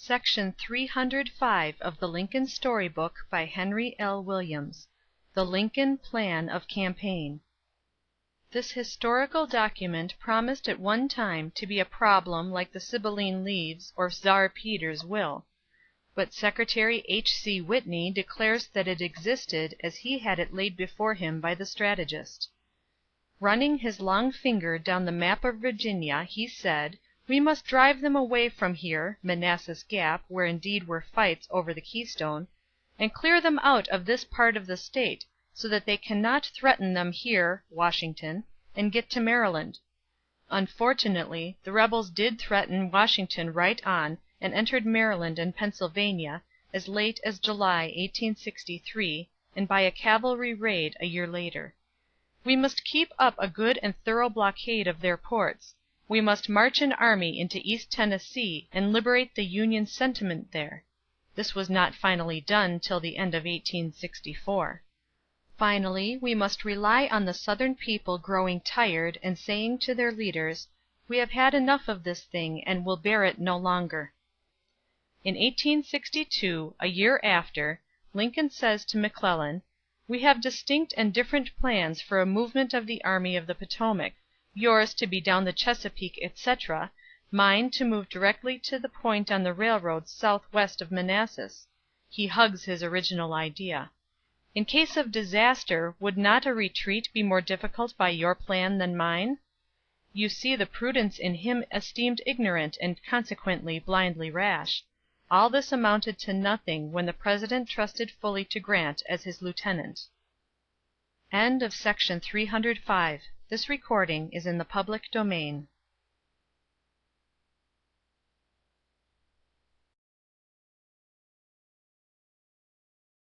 Section 305 of the Lincoln Story Book by Henry L. Williams. THE LINCOLN PLAN OF CAMPAIGN. This historical document promised at one time to be a problem like the Sibylline Leaves or Czar Peter's will. But Secretary H.C. Whitney declares that it existed as he had it laid before him by the strategist. Running his long finger down the map of Virginia, he said, "We must drive them away from here (Manassas Gap, where indeed were fights over the Keystone), and clear them out of this part of the State, so that they cannot threaten them here (Washington) and get to Maryland." Unfortunately, the rebels did threaten Washington right on, and entered Maryland and Pennsylvania as late as July, 1863, and by a cavalry raid a year later. "We must keep up a good and thorough blockade of their ports. We must march an army into East Tennessee and liberate the Union sentiment there." This was not finally done till the end of 1864. Finally, we must rely on the Southern people growing tired and saying to their leaders, "We have had enough of this thing and will bear it no longer." In 1862, a year after, Lincoln says to McClellan, "We have distinct and different plans for a movement of the Army of the Potomac, yours to be down the Chesapeake, etc., mine to move directly to the point on the railroad southwest of Manassas." He hugs his original idea. "In case of disaster, would not a retreat be more difficult by your plan than mine?" You see the prudence in him esteemed ignorant and consequently blindly rash. All this amounted to nothing when the President trusted fully to Grant as his lieutenant. End of Section 305. This recording is in the public domain.